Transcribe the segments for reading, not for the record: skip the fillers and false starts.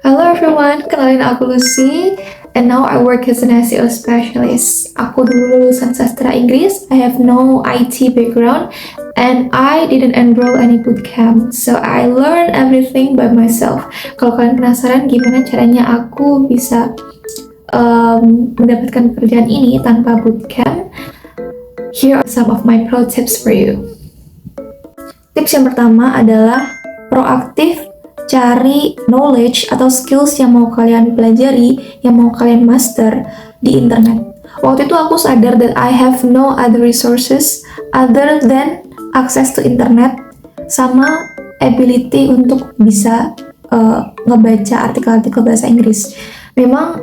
Hello everyone, kenalin aku Lucy, and now I work as an SEO specialist. Aku dulu lulusan sastra Inggris, I have no IT background, and I didn't enroll any bootcamp, so I learn everything by myself. Kalau kalian penasaran gimana caranya aku bisa mendapatkan pekerjaan ini tanpa bootcamp, here are some of my pro tips for you. Tips yang pertama adalah proaktif cari knowledge atau skills yang mau kalian pelajari, yang mau kalian master di internet. Waktu itu aku sadar that I have no other resources other than access to internet sama ability untuk bisa ngebaca artikel-artikel bahasa Inggris. Memang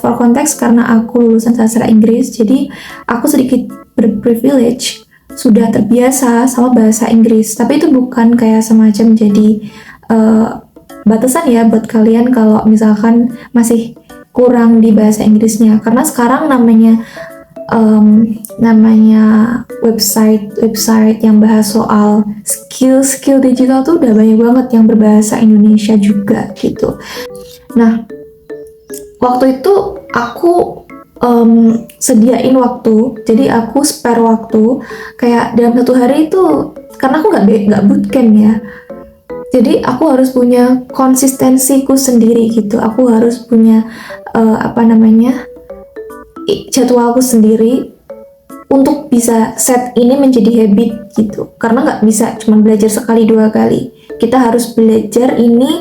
for context karena aku lulusan sastra Inggris, jadi aku sedikit berprivilege, sudah terbiasa sama bahasa Inggris. Tapi itu bukan kayak semacam jadi batasan ya buat kalian kalau misalkan masih kurang di bahasa Inggrisnya, karena sekarang namanya website yang bahas soal skill digital tuh udah banyak banget yang berbahasa Indonesia juga gitu. Nah, waktu itu aku sediain waktu, jadi aku spare waktu kayak dalam satu hari itu, karena aku nggak bootcamp ya. Jadi aku harus punya konsistensiku sendiri gitu. Aku harus punya jadwalku sendiri untuk bisa set ini menjadi habit gitu. Karena nggak bisa cuma belajar sekali dua kali. Kita harus belajar ini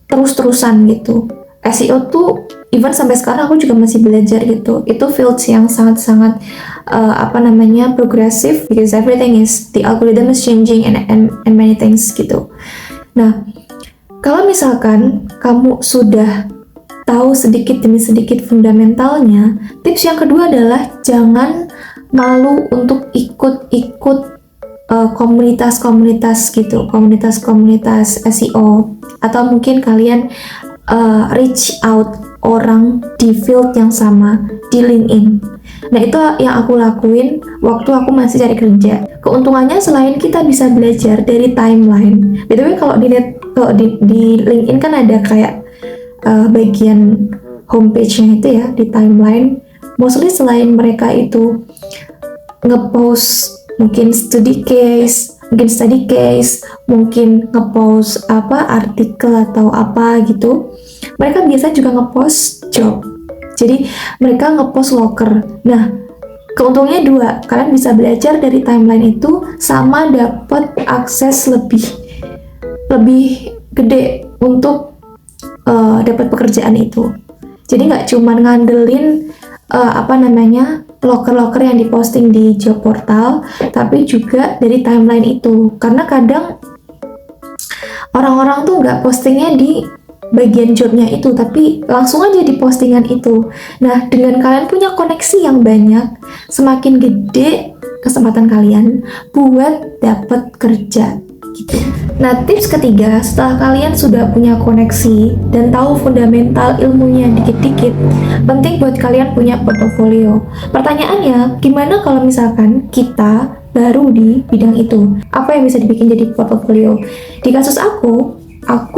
terus-terusan gitu. SEO tuh even sampai sekarang aku juga masih belajar gitu. Itu fields yang sangat-sangat progressive, because everything is, the algorithm is changing and many things gitu. Nah, kalau misalkan kamu sudah tahu sedikit demi sedikit fundamentalnya, tips yang kedua adalah jangan malu untuk ikut-ikut komunitas-komunitas gitu, komunitas-komunitas SEO, atau mungkin kalian reach out orang di field yang sama di LinkedIn. Nah, itu yang aku lakuin waktu aku masih cari kerja. Keuntungannya selain kita bisa belajar dari timeline. Btw kalau di LinkedIn kan ada kayak bagian homepage-nya itu ya, di timeline. Mostly selain mereka itu ngepost mungkin study case, mungkin ngepost artikel atau apa gitu, mereka biasa juga ngepost job. Jadi mereka ngepost loker. Nah, keuntungnya dua, kalian bisa belajar dari timeline itu sama dapat akses lebih gede untuk dapat pekerjaan itu. Jadi nggak cuma ngandelin loker-loker yang diposting di job portal, tapi juga dari timeline itu. Karena kadang orang-orang tuh nggak postingnya di bagian jobnya itu, tapi langsung aja di postingan itu. Nah, dengan kalian punya koneksi yang banyak, semakin gede kesempatan kalian buat dapat kerja gitu. Nah, tips ketiga, setelah kalian sudah punya koneksi dan tahu fundamental ilmunya dikit-dikit, penting buat kalian punya portofolio. Pertanyaannya, gimana kalau misalkan kita baru di bidang itu? Apa yang bisa dibikin jadi portofolio? Di kasus aku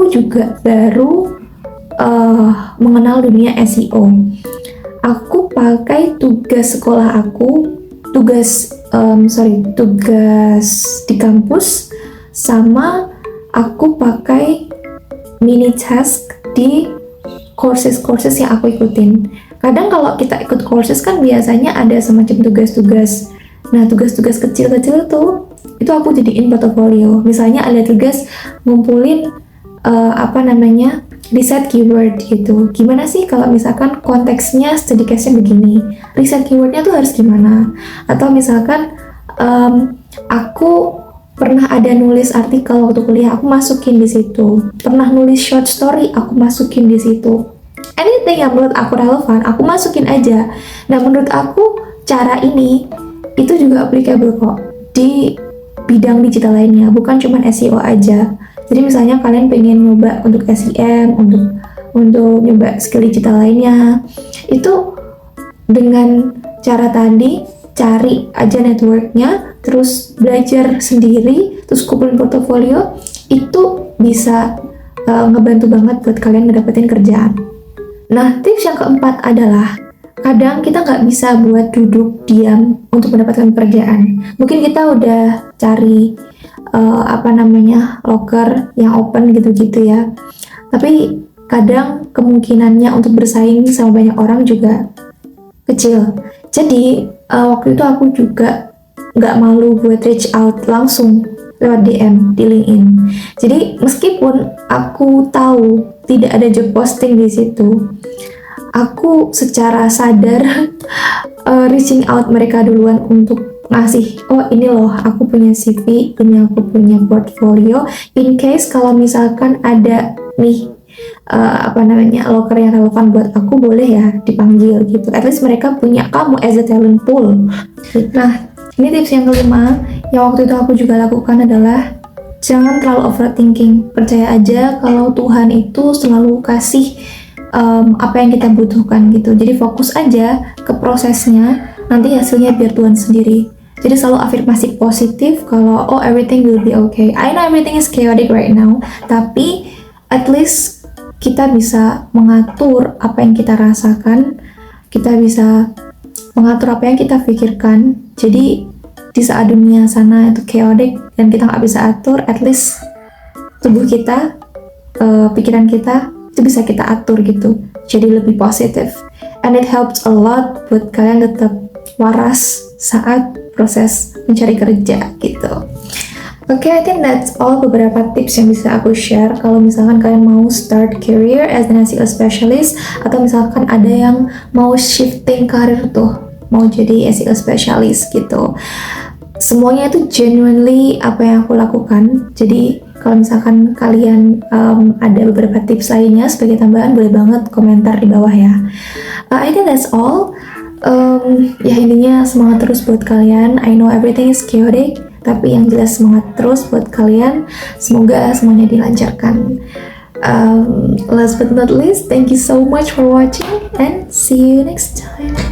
juga baru mengenal dunia SEO. Aku pakai tugas sekolah aku, tugas di kampus, sama aku pakai mini task di courses yang aku ikutin. Kadang kalau kita ikut courses kan biasanya ada semacam tugas-tugas. Nah, tugas-tugas kecil-kecil itu aku jadiin portofolio. Misalnya ada tugas ngumpulin riset keyword gitu. Gimana sih kalau misalkan konteksnya study case-nya begini, riset keywordnya tuh harus gimana? Atau misalkan aku pernah ada nulis artikel waktu kuliah, aku masukin di situ. Pernah nulis short story, aku masukin di situ. Anything yang menurut aku relevan, aku masukin aja. Nah, menurut aku cara ini itu juga applicable kok di bidang digital lainnya, bukan cuma SEO aja. Jadi misalnya kalian pengen nyoba untuk SEM, untuk nyoba skill digital lainnya, itu dengan cara tadi, cari aja networknya, terus belajar sendiri, terus kumpulin portofolio, itu bisa ngebantu banget buat kalian ngedapetin kerjaan. Nah, tips yang keempat adalah kadang kita nggak bisa buat duduk diam untuk mendapatkan pekerjaan. Mungkin kita udah cari loker yang open gitu-gitu ya. Tapi kadang kemungkinannya untuk bersaing sama banyak orang juga kecil. Jadi waktu itu aku juga nggak malu buat reach out langsung lewat DM di LinkedIn. Jadi meskipun aku tahu tidak ada job posting di situ, aku secara sadar reaching out mereka duluan untuk ngasih, oh ini loh aku punya CV, ini aku punya portfolio, in case kalau misalkan ada nih loker yang relevan buat aku, boleh ya dipanggil gitu. At least mereka punya kamu as a talent pool. Nah, ini tips yang kelima yang waktu itu aku juga lakukan adalah jangan terlalu overthinking. Percaya aja kalau Tuhan itu selalu kasih apa yang kita butuhkan gitu. Jadi fokus aja ke prosesnya, nanti hasilnya biar Tuhan sendiri. Jadi selalu afirmasi positif kalau oh everything will be okay. I know everything is chaotic right now, tapi at least kita bisa mengatur apa yang kita rasakan, kita bisa mengatur apa yang kita pikirkan. Jadi di saat dunia sana itu chaotic dan kita nggak bisa atur, at least tubuh kita, pikiran kita itu bisa kita atur gitu. Jadi lebih positif. And it helps a lot buat kalian tetap waras saat proses mencari kerja gitu. Oke, I think that's all beberapa tips yang bisa aku share kalau misalkan kalian mau start career as an SEO specialist, atau misalkan ada yang mau shifting karir tuh, mau jadi SEO specialist gitu. Semuanya itu genuinely apa yang aku lakukan. Jadi kalau misalkan kalian ada beberapa tips lainnya sebagai tambahan, boleh banget komentar di bawah ya. I think that's all. Ya intinya semangat terus buat kalian. I know everything is chaotic, tapi yang jelas semangat terus buat kalian. Semoga semuanya dilancarkan. Last but not least, thank you so much for watching and see you next time.